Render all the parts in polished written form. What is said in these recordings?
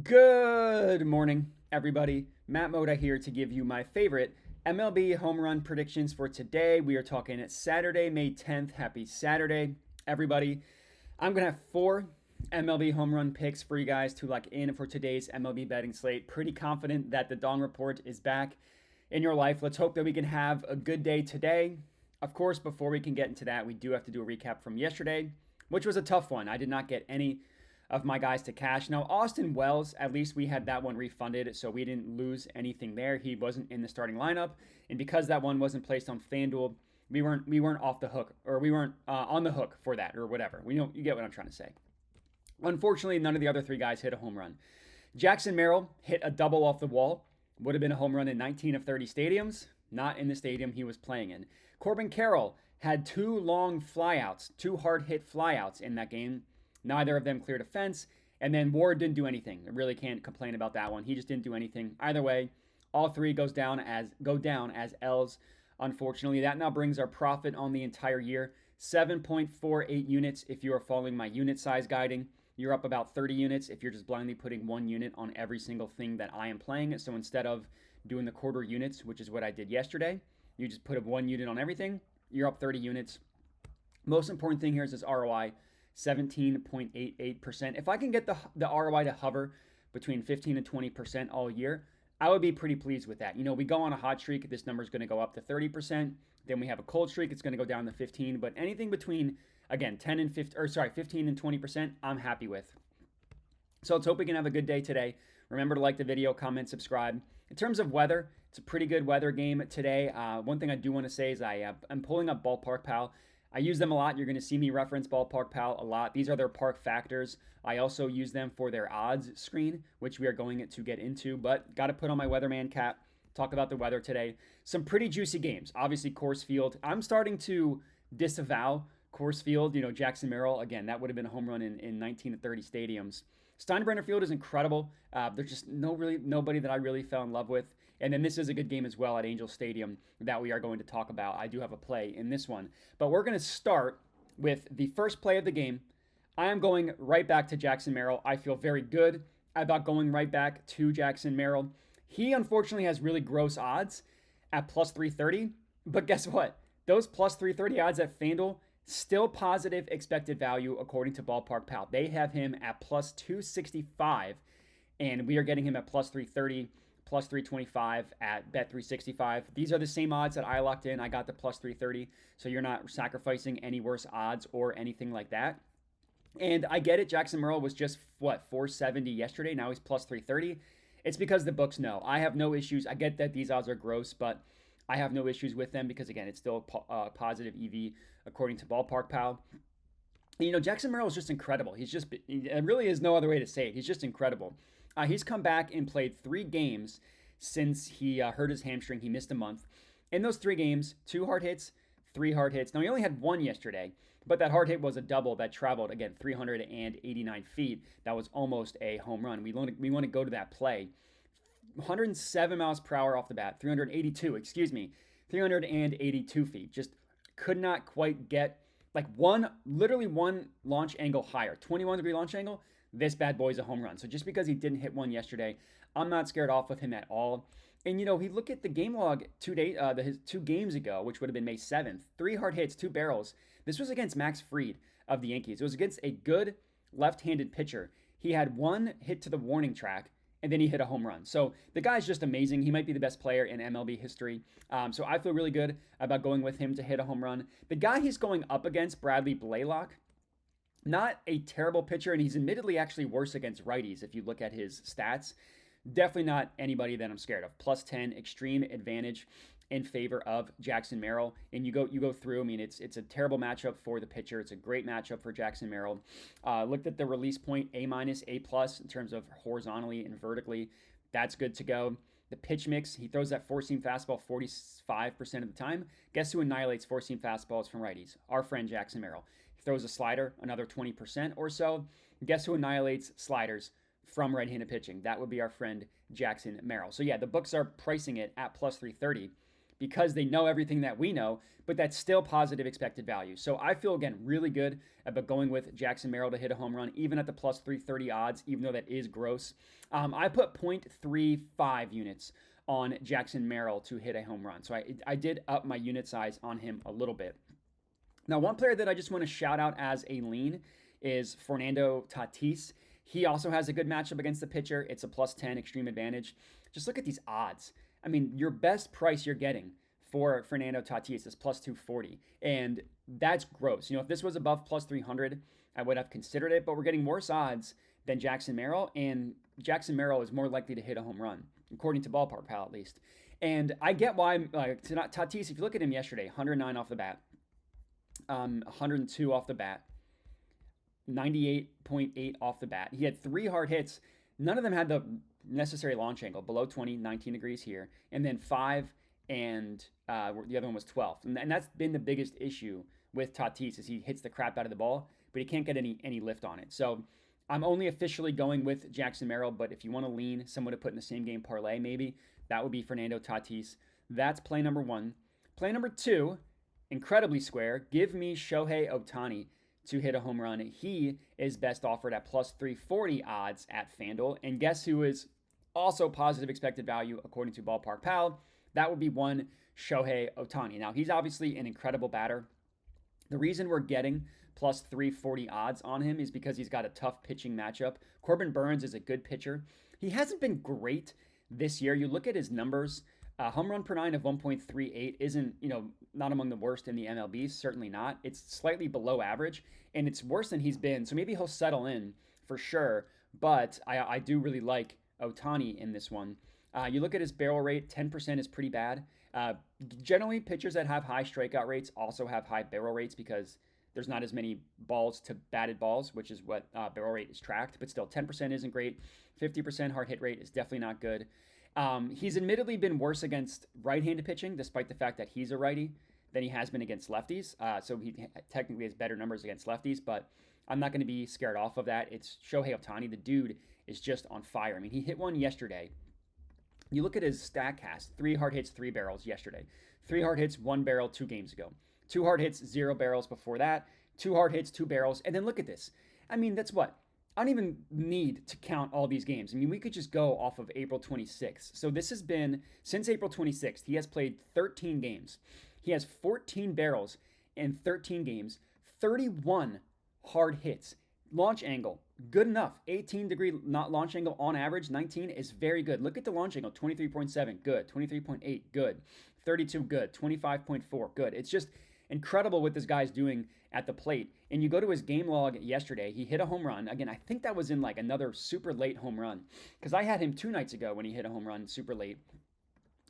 Good morning, everybody. Matt Moda here to give you my favorite MLB home run predictions for today. We are talking Saturday, May 10th. Happy Saturday, everybody. I'm going to have four MLB home run picks for you guys to lock in for today's MLB betting slate. Pretty confident that the Dong Report is back in your life. Let's hope that we can have a good day today. Of course, before we can get into that, we do have to do a recap from yesterday, which was a tough one. I did not get any of my guys to cash. Now, Austin Wells, at least we had that one refunded, so we didn't lose anything there. He wasn't in the starting lineup, and because that one wasn't placed on FanDuel, we weren't off the hook, or we weren't on the hook for that, or whatever. You get what I'm trying to say. Unfortunately, none of the other three guys hit a home run. Jackson Merrill hit a double off the wall. Would have been a home run in 19 of 30 stadiums. Not in the stadium he was playing in. Corbin Carroll had two long flyouts, two hard hit flyouts in that game. Neither of them cleared a fence. And then Ward didn't do anything. I really can't complain about that one. He just didn't do anything. Either way, all three go down as L's. Unfortunately, that now brings our profit on the entire year 7.48 units if you are following my unit size guiding. You're up about 30 units if you're just blindly putting one unit on every single thing that I am playing. So instead of doing the quarter units, which is what I did yesterday, you just put one unit on everything. You're up 30 units. Most important thing here is this ROI. 17.88%. If I can get the ROI to hover between 15 and 20% all year, I would be pretty pleased with that. We go on a hot streak, this number is going to go up to 30%. Then we have a cold streak, it's going to go down to 15. But anything between, again, 15 and 20%, I'm happy with. So let's hope we can have a good day today. Remember to like the video, comment, subscribe. In terms of weather, it's a pretty good weather game today. One thing I do want to say is I'm pulling up Ballpark Pal. I use them a lot. You're going to see me reference Ballpark Pal a lot. These are their park factors. I also use them for their odds screen, which we are going to get into, but got to put on my weatherman cap, talk about the weather today. Some pretty juicy games. Obviously, Coors Field. I'm starting to disavow Coors Field. Jackson Merrill, again, that would have been a home run in 19 to 30 stadiums. Steinbrenner Field is incredible. There's just nobody that I really fell in love with. And then this is a good game as well at Angel Stadium that we are going to talk about. I do have a play in this one. But we're going to start with the first play of the game. I am going right back to Jackson Merrill. I feel very good about going right back to Jackson Merrill. He unfortunately has really gross odds at plus 330. But guess what? Those plus 330 odds at FanDuel, still positive expected value according to Ballpark Pal. They have him at plus 265, and we are getting him at plus 330, plus 325 at Bet365. These are the same odds that I locked in. I got the plus 330, so you're not sacrificing any worse odds or anything like that. And I get it. Jackson Merrill was just, 470 yesterday. Now he's plus 330. It's because the books know. I have no issues. I get that these odds are gross, but I have no issues with them because, again, it's still positive EV according to Ballpark Pal. Jackson Merrill is just incredible. It really is no other way to say it. He's just incredible. He's come back and played 3 games since he hurt his hamstring. He missed a month. In those 3 games, 2 hard hits, 3 hard hits. Now, he only had 1 yesterday, but that hard hit was a double that traveled, again, 389 feet. That was almost a home run. We want to go to that play. 107 miles per hour off the bat, 382 feet. Just could not quite get literally one launch angle higher, 21-degree launch angle. This bad boy is a home run. So just because he didn't hit one yesterday, I'm not scared off of him at all. And he look at the game log his 2 games ago, which would have been May 7th, 3 hard hits, 2 barrels. This was against Max Fried of the Yankees. It was against a good left-handed pitcher. He had 1 hit to the warning track, and then he hit a home run. So the guy's just amazing. He might be the best player in MLB history. So I feel really good about going with him to hit a home run. The guy he's going up against, Bradley Blaylock, not a terrible pitcher, and he's admittedly actually worse against righties if you look at his stats. Definitely not anybody that I'm scared of. Plus 10, extreme advantage in favor of Jackson Merrill. And you go through. I mean, it's a terrible matchup for the pitcher. It's a great matchup for Jackson Merrill. Looked at the release point, A-, A+ in terms of horizontally and vertically. That's good to go. The pitch mix, he throws that four-seam fastball 45% of the time. Guess who annihilates four-seam fastballs from righties? Our friend Jackson Merrill. He throws a slider, another 20% or so. Guess who annihilates sliders from right-handed pitching? That would be our friend Jackson Merrill. So yeah, the books are pricing it at plus 330. because they know everything that we know, but that's still positive expected value. So I feel, again, really good about going with Jackson Merrill to hit a home run, even at the plus 330 odds, even though that is gross. I put 0.35 units on Jackson Merrill to hit a home run. So I did up my unit size on him a little bit. Now, one player that I just want to shout out as a lean is Fernando Tatis. He also has a good matchup against the pitcher. It's a plus 10 extreme advantage. Just look at these odds. I mean, your best price you're getting for Fernando Tatis is plus 240. And that's gross. You know, if this was above plus 300, I would have considered it. But we're getting worse odds than Jackson Merrill. And Jackson Merrill is more likely to hit a home run, according to Ballpark Pal at least. And I get why Tatis, if you look at him yesterday, 109 off the bat, 102 off the bat, 98.8 off the bat. He had 3 hard hits. None of them had the necessary launch angle, below 20, 19 degrees here, and then 5 and the other one was 12. And that's been the biggest issue with Tatis is he hits the crap out of the ball, but he can't get any lift on it. So I'm only officially going with Jackson Merrill, but if you want to lean someone to put in the same game parlay, maybe that would be Fernando Tatis. That's play number 1. Play number 2, incredibly square. Give me Shohei Ohtani to hit a home run. He is best offered at plus 340 odds at FanDuel. And guess who is also positive expected value according to Ballpark Pal? That would be one Shohei Ohtani. Now, he's obviously an incredible batter. The reason we're getting plus 340 odds on him is because he's got a tough pitching matchup. Corbin Burns is a good pitcher. He hasn't been great this year. You look at his numbers. Home run per 9 of 1.38 isn't, not among the worst in the MLB. Certainly not. It's slightly below average, and it's worse than he's been. So maybe he'll settle in for sure. But I do really like Ohtani in this one. You look at his barrel rate, 10% is pretty bad. Generally, pitchers that have high strikeout rates also have high barrel rates because there's not as many balls to batted balls, which is what barrel rate is tracked. But still, 10% isn't great. 50% hard hit rate is definitely not good. He's admittedly been worse against right-handed pitching, despite the fact that he's a righty, than he has been against lefties. So he technically has better numbers against lefties, but I'm not going to be scared off of that. It's Shohei Ohtani. The dude is just on fire. I mean, he hit one yesterday. You look at his StatCast, 3 hard hits, 3 barrels yesterday. 3 hard hits, 1 barrel 2 games ago. 2 hard hits, 0 barrels before that. 2 hard hits, 2 barrels. And then look at this. I mean, that's what? I don't even need to count all these games. I mean, we could just go off of April 26th. So this has been, since April 26th, he has played 13 games. He has 14 barrels in 13 games, 31 hard hits. Launch angle, good enough. 18-degree launch angle on average, 19 is very good. Look at the launch angle, 23.7, good. 23.8, good. 32, good. 25.4, good. It's just incredible what this guy's doing at the plate. And you go to his game log yesterday, he hit a home run. Again, I think that was in like another super late home run because I had him 2 nights ago when he hit a home run super late.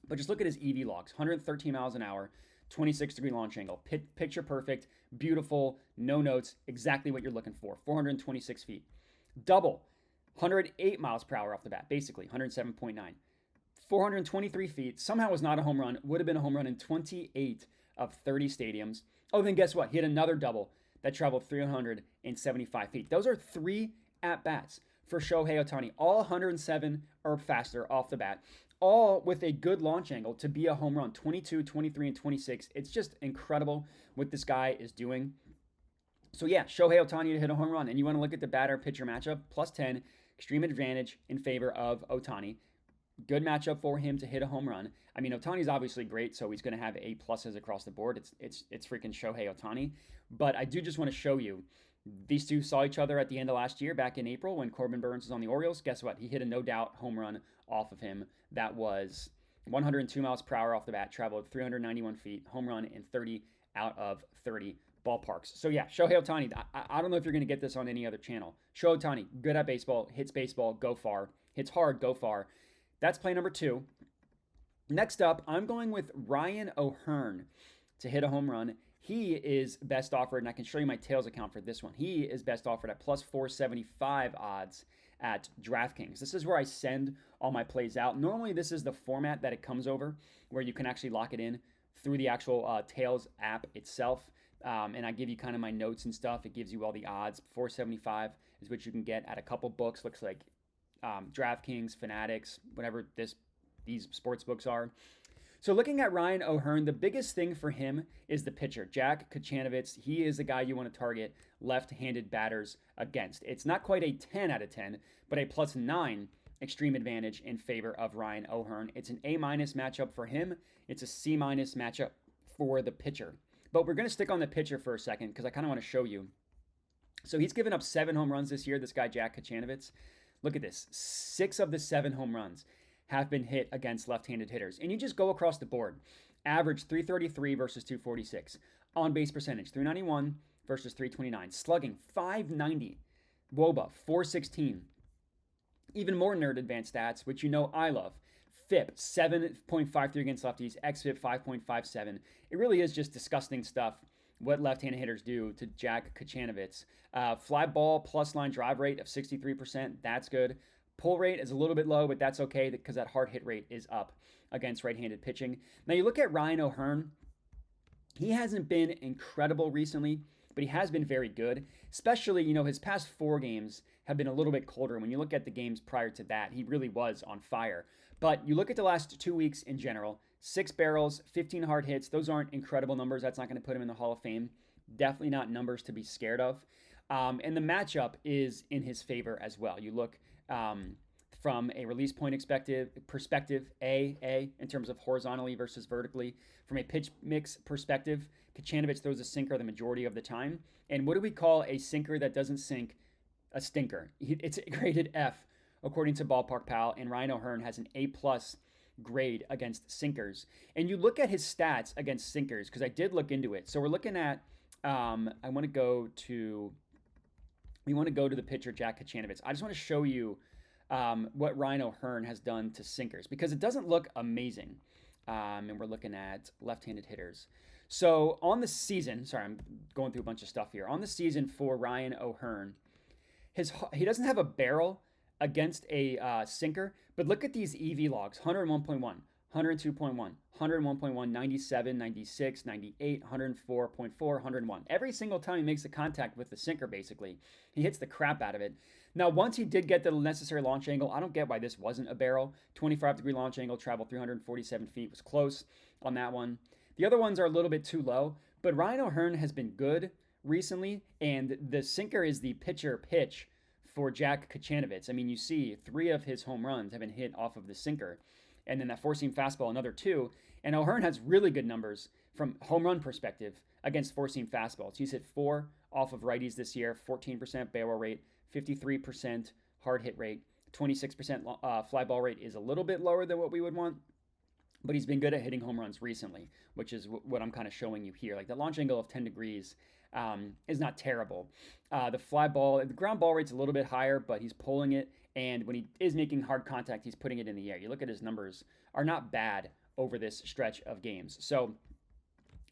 But just look at his EV logs, 113 miles an hour, 26-degree launch angle, picture perfect, beautiful, no notes, exactly what you're looking for, 426 feet. Double, 108 miles per hour off the bat, basically 107.9. 423 feet, somehow was not a home run, would have been a home run in 28 of 30 stadiums. Oh, then guess what? He had another double that traveled 375 feet. Those are 3 at-bats for Shohei Ohtani, all 107 or faster off the bat, all with a good launch angle to be a home run, 22, 23, and 26. It's just incredible what this guy is doing. So yeah, Shohei Ohtani to hit a home run. And you want to look at the batter-pitcher matchup, plus 10, extreme advantage in favor of Ohtani. Good matchup for him to hit a home run. I mean, Ohtani's obviously great, so he's going to have A pluses across the board. It's freaking Shohei Ohtani. But I do just want to show you, these two saw each other at the end of last year, back in April, when Corbin Burns was on the Orioles. Guess what? He hit a no-doubt home run off of him. That was 102 miles per hour off the bat, traveled 391 feet, home run in 30 out of 30 ballparks. So yeah, Shohei Ohtani, I don't know if you're going to get this on any other channel. Shohei Ohtani, good at baseball, hits baseball, go far. Hits hard, go far. That's play number 2. Next up, I'm going with Ryan O'Hearn to hit a home run. He is best offered, and I can show you my tails account for this one. He is best offered at plus 475 odds at DraftKings. This is where I send all my plays out. Normally, this is the format that it comes over, where you can actually lock it in through the actual Tails app itself. And I give you kind of my notes and stuff. It gives you all the odds. 475 is what you can get at a couple books. Looks like DraftKings, Fanatics, whatever these sports books are. So looking at Ryan O'Hearn, the biggest thing for him is the pitcher, Jack Kachanovitz. He is the guy you want to target left-handed batters against. It's not quite a 10 out of 10, but a +9 extreme advantage in favor of Ryan O'Hearn. It's an A- matchup for him. It's a C- matchup for the pitcher. But we're going to stick on the pitcher for a second because I kind of want to show you. So he's given up 7 home runs this year, this guy Jack Kachanovitz. Look at this. 6 of the 7 home runs have been hit against left-handed hitters. And you just go across the board. Average 333 versus 246. On-base percentage, 391 versus 329. Slugging, 590. WOBA, 416. Even more nerd advanced stats, which you know I love. FIP, 7.53 against lefties. XFIP, 5.57. It really is just disgusting stuff what left-handed hitters do to Jack Kachanovitz. Fly ball plus line drive rate of 63%. That's good. Pull rate is a little bit low, but that's okay because that hard hit rate is up against right-handed pitching. Now you look at Ryan O'Hearn. He hasn't been incredible recently, but he has been very good. Especially, his past 4 games have been a little bit colder. When you look at the games prior to that, he really was on fire. But you look at the last 2 weeks in general, 6 barrels, 15 hard hits. Those aren't incredible numbers. That's not going to put him in the Hall of Fame. Definitely not numbers to be scared of. And the matchup is in his favor as well. You look from a release point perspective, A, in terms of horizontally versus vertically. From a pitch mix perspective, Kachanovitz throws a sinker the majority of the time. And what do we call a sinker that doesn't sink? A stinker. It's graded F, according to Ballpark Pal, and Ryan O'Hearn has an A+ grade against sinkers. And you look at his stats against sinkers, because I did look into it. So we're looking at, we want to go to the pitcher, Jack Kachanovitz. I just want to show you what Ryan O'Hearn has done to sinkers, because it doesn't look amazing. And we're looking at left-handed hitters. So on the season, sorry, I'm going through a bunch of stuff here. On the season for Ryan O'Hearn, he doesn't have a barrel against a sinker, but look at these EV logs: 101.1, 102.1, 101.1, 97, 96, 98, 104.4, 101. Every single time he makes the contact with the sinker, basically, he hits the crap out of it. Now, once he did get the necessary launch angle, I don't get why this wasn't a barrel. 25-degree launch angle, traveled 347 feet, was close on that one. The other ones are a little bit too low, but Ryan O'Hearn has been good recently, and the sinker is the pitcher pitch for Jack Kachanovitz. I mean, you see 3 of his home runs have been hit off of the sinker, and then that four-seam fastball, another 2. And O'Hearn has really good numbers from home run perspective against four-seam fastballs. He's hit 4 off of righties this year, 14% barrel rate, 53% hard hit rate, 26% fly ball rate is a little bit lower than what we would want, but he's been good at hitting home runs recently, which is what I'm kind of showing you here. Like the launch angle of 10 degrees is not terrible. The ground ball rate's a little bit higher, but he's pulling it, and when he is making hard contact, he's putting it in the air. You look at his numbers, are not bad over this stretch of games. So,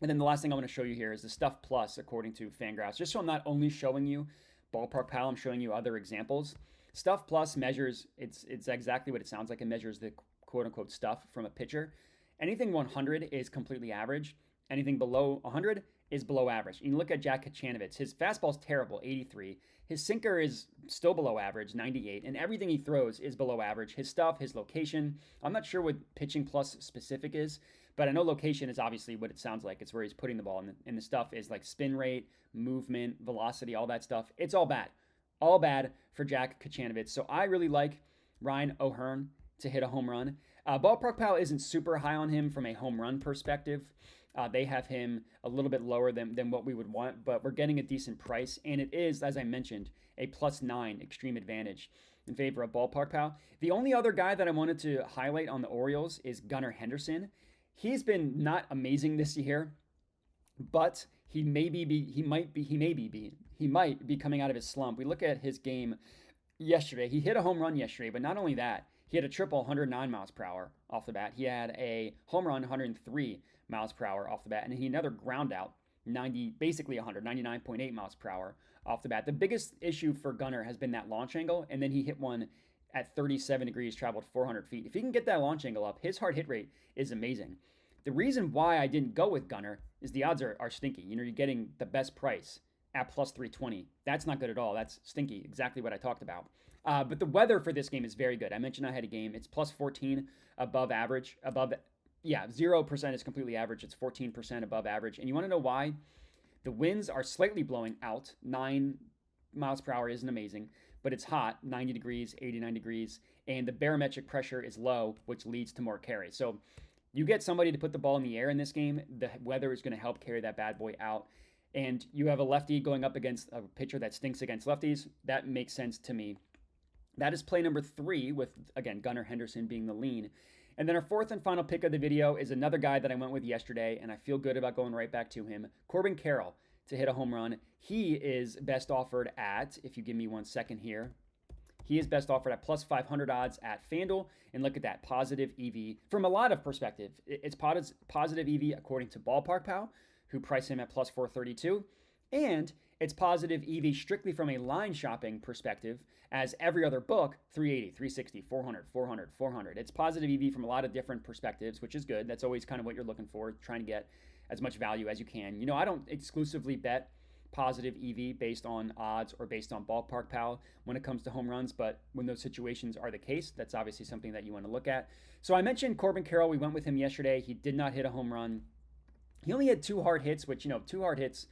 and then the last thing I want to show you here is the Stuff Plus, according to Fangraphs. Just so I'm not only showing you Ballpark Pal, I'm showing you other examples. Stuff Plus measures, it's exactly what it sounds like. It measures the quote-unquote stuff from a pitcher. Anything 100 is completely average. Anything below 100 is below average. You look at Jack Kachanovitz. His fastball's terrible, 83. His sinker is still below average, 98. And everything he throws is below average. His stuff, his location. I'm not sure what pitching plus specific is, but I know location is obviously what it sounds like. It's where he's putting the ball. And the stuff is like spin rate, movement, velocity, all that stuff. It's all bad. All bad for Jack Kachanovitz. So I really like Ryan O'Hearn to hit a home run. Ballpark Pal isn't super high on him from a home run perspective. They have him a little bit lower than what we would want, but we're getting a decent price, and it is, as I mentioned, a +9 extreme advantage in favor of Ballpark Pal. The only other guy that I wanted to highlight on the Orioles is Gunnar Henderson. He's been not amazing this year, but he might be coming out of his slump. We look at his game yesterday. He hit a home run yesterday, but not only that, he had a triple 109 miles per hour off the bat. He had a home run 103 miles per hour off the bat, and he had another ground out 99.8 miles per hour off the bat. The biggest issue for Gunnar has been that launch angle, and then he hit one at 37 degrees, traveled 400 feet. If he can get that launch angle up, his hard hit rate is amazing. The reason why I didn't go with Gunnar is the odds are stinky. You're getting the best price at +320. That's not good at all. That's stinky, exactly what I talked about. But the weather for this game is very good. I mentioned I had a game. It's +14 above average, above Yeah, 0% is completely average. It's 14% above average. And you want to know why? The winds are slightly blowing out. 9 miles per hour isn't amazing, but it's hot, 90 degrees, 89 degrees, and the barometric pressure is low, which leads to more carries. So you get somebody to put the ball in the air in this game, the weather is going to help carry that bad boy out. And you have a lefty going up against a pitcher that stinks against lefties. That makes sense to me. That is play number 3 with, again, Gunnar Henderson being the lean. And then our fourth and final pick of the video is another guy that I went with yesterday, and I feel good about going right back to him. Corbin Carroll to hit a home run. He is best offered at, if you give me 1 second here, he is best offered at plus 500 odds at FanDuel. And look at that, positive EV. From a lot of perspective, it's positive EV according to Ballpark Pal, who priced him at plus 432. And it's positive EV strictly from a line shopping perspective, as every other book, 380, 360, 400, 400, 400. It's positive EV from a lot of different perspectives, which is good. That's always kind of what you're looking for, trying to get as much value as you can. You know, I don't exclusively bet positive EV based on odds or based on Ballpark Pal when it comes to home runs, but when those situations are the case, that's obviously something that you want to look at. So I mentioned Corbin Carroll. We went with him yesterday. He did not hit a home run. He only had 2 hard hits, which, 2 hard hits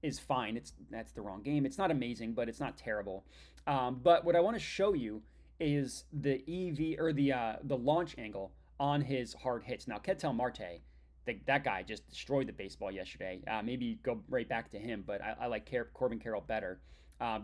is fine. That's the wrong game. It's not amazing, but it's not terrible. But what I want to show you is the EV or the launch angle on his hard hits. Now, Ketel Marte, that guy just destroyed the baseball yesterday. Maybe go right back to him, but I like Corbin Carroll better.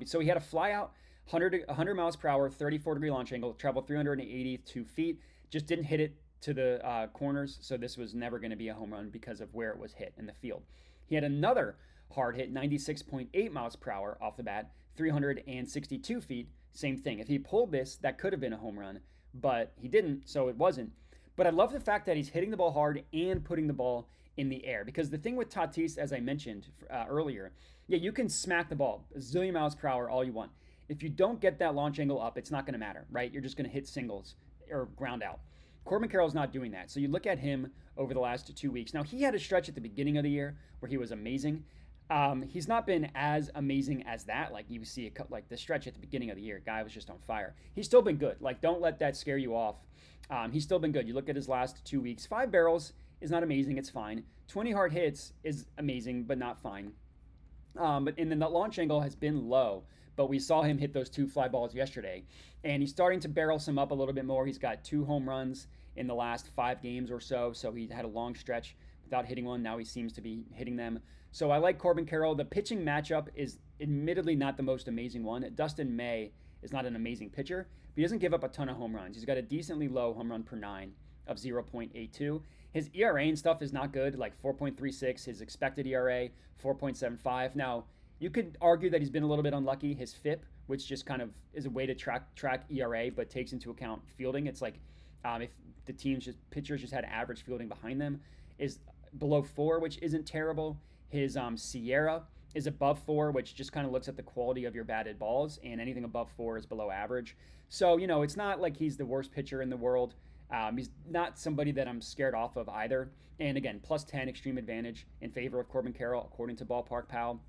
So he had a fly out, 100 miles per hour, 34-degree launch angle, traveled 382 feet, just didn't hit it to the corners, so this was never going to be a home run because of where it was hit in the field. He had another hard hit, 96.8 miles per hour off the bat, 362 feet, same thing. If he pulled this, that could have been a home run, but he didn't, so it wasn't. But I love the fact that he's hitting the ball hard and putting the ball in the air, because the thing with Tatis, as I mentioned earlier, yeah, you can smack the ball a zillion miles per hour all you want. If you don't get that launch angle up, it's not going to matter, right? You're just going to hit singles or ground out. Corbin Carroll's not doing that. So you look at him over the last 2 weeks. Now, he had a stretch at the beginning of the year where he was amazing. He's not been as amazing as that. Like you see, like the stretch at the beginning of the year, guy was just on fire. He's still been good. Like, don't let that scare you off. He's still been good. You look at his last 2 weeks. 5 barrels is not amazing. It's fine. 20 hard hits is amazing, but not fine. And then the launch angle has been low. But we saw him hit those 2 fly balls yesterday. And he's starting to barrel some up a little bit more. He's got 2 home runs in the last 5 games or so. So he had a long stretch without hitting one. Now he seems to be hitting them. So I like Corbin Carroll. The pitching matchup is admittedly not the most amazing one. Dustin May is not an amazing pitcher, but he doesn't give up a ton of home runs. He's got a decently low home run per 9 of 0.82. His ERA and stuff is not good, like 4.36. His expected ERA, 4.75. Now, you could argue that he's been a little bit unlucky. His FIP, which just kind of is a way to track ERA, but takes into account fielding. It's like if the pitchers just had average fielding behind them, is below 4, which isn't terrible. His Sierra is above 4, which just kind of looks at the quality of your batted balls, and anything above 4 is below average. So, it's not like he's the worst pitcher in the world. He's not somebody that I'm scared off of either. And again, plus 10 extreme advantage in favor of Corbin Carroll, according to Ballpark Pal.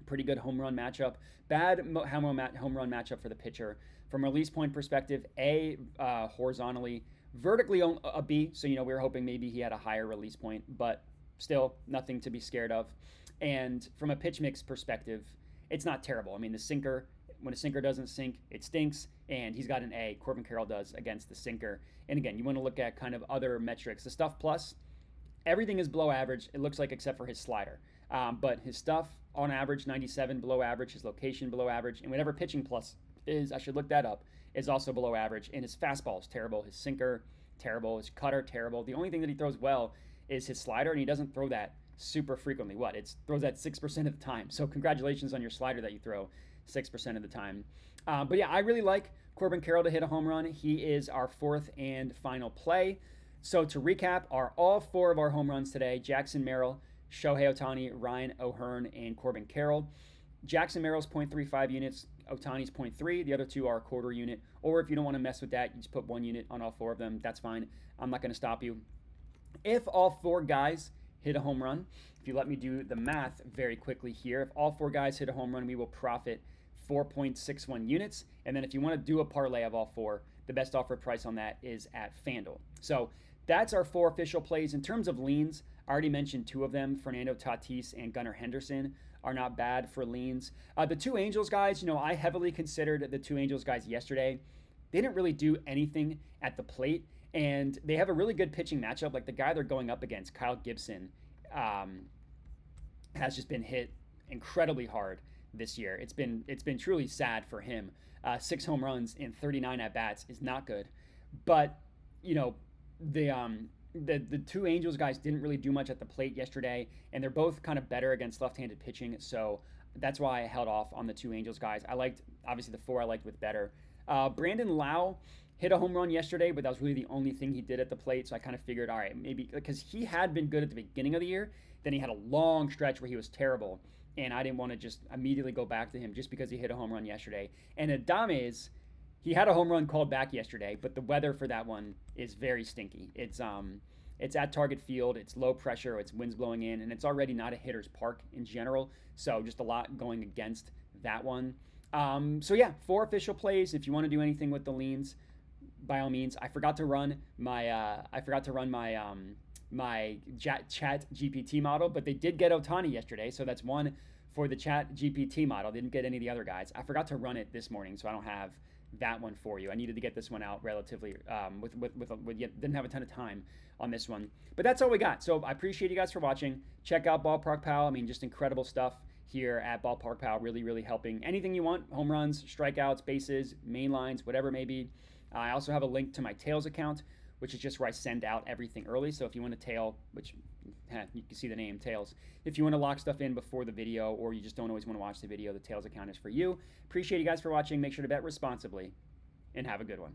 Pretty good home run matchup. Bad home run matchup for the pitcher. From a release point perspective, A, horizontally, vertically a B. So, we were hoping maybe he had a higher release point, but still nothing to be scared of. And from a pitch mix perspective, it's not terrible. I mean, the sinker, when a sinker doesn't sink, it stinks. And he's got an A, Corbin Carroll does, against the sinker. And again, you want to look at kind of other metrics. The stuff plus, everything is below average, it looks like, except for his slider. But his stuff, on average, 97 below average. His location below average. And whatever pitching plus is, I should look that up, is also below average. And his fastball is terrible. His sinker, terrible. His cutter, terrible. The only thing that he throws well is his slider, and he doesn't throw that super frequently. Throws that 6% of the time. So congratulations on your slider that you throw 6% of the time. But yeah, I really like Corbin Carroll to hit a home run. He is our fourth and final play. So to recap, all 4 of our home runs today: Jackson Merrill, Shohei Ohtani, Ryan O'Hearn, and Corbin Carroll. Jackson Merrill's 0.35 units, Ohtani's 0.3. The other 2 are a quarter unit. Or if you don't want to mess with that, you just put 1 unit on all 4 of them. That's fine. I'm not going to stop you. If all 4 guys hit a home run, if you let me do the math very quickly here, if all 4 guys hit a home run, we will profit 4.61 units. And then if you want to do a parlay of all 4, the best offered price on that is at FanDuel. So that's our 4 official plays. In terms of leans, I already mentioned 2 of them. Fernando Tatis and Gunnar Henderson are not bad for leans. The 2 Angels guys, I heavily considered the 2 Angels guys yesterday. They didn't really do anything at the plate, and they have a really good pitching matchup. Like the guy they're going up against, Kyle Gibson, has just been hit incredibly hard this year. It's been truly sad for him. 6 home runs in 39 at bats is not good, but the 2 Angels guys didn't really do much at the plate yesterday, and they're both kind of better against left-handed pitching, so that's why I held off on the 2 Angels guys. I liked, obviously, the 4 I liked with bettor. Brandon Lau hit a home run yesterday, but that was really the only thing he did at the plate, so I kind of figured, all right, maybe, because he had been good at the beginning of the year, then he had a long stretch where he was terrible, and I didn't want to just immediately go back to him just because he hit a home run yesterday. And Adames, he had a home run called back yesterday, but the weather for that one is very stinky. It's at Target Field, it's low pressure, it's winds blowing in, and it's already not a hitter's park in general, so just a lot going against that one. So yeah, 4 official plays. If you want to do anything with the leans, by all means. I forgot to run my my chat GPT model, but they did get Ohtani yesterday, so that's 1 for the chat GPT model. They didn't get any of the other guys. I forgot to run it this morning, so I don't have that one for you. I needed to get this one out relatively didn't have a ton of time on this one, but that's all we got. So I appreciate you guys for watching. Check out Ballpark Pal. I mean, just incredible stuff here at Ballpark Pal. Really helping anything you want: home runs, strikeouts, bases, main lines, whatever it may be. I also have a link to my Tails account, which is just where I send out everything early. So if you want to tail, which you can see the name Tails, if you want to lock stuff in before the video, or you just don't always want to watch the video, the Tails account is for you. Appreciate you guys for watching. Make sure to bet responsibly, and have a good one.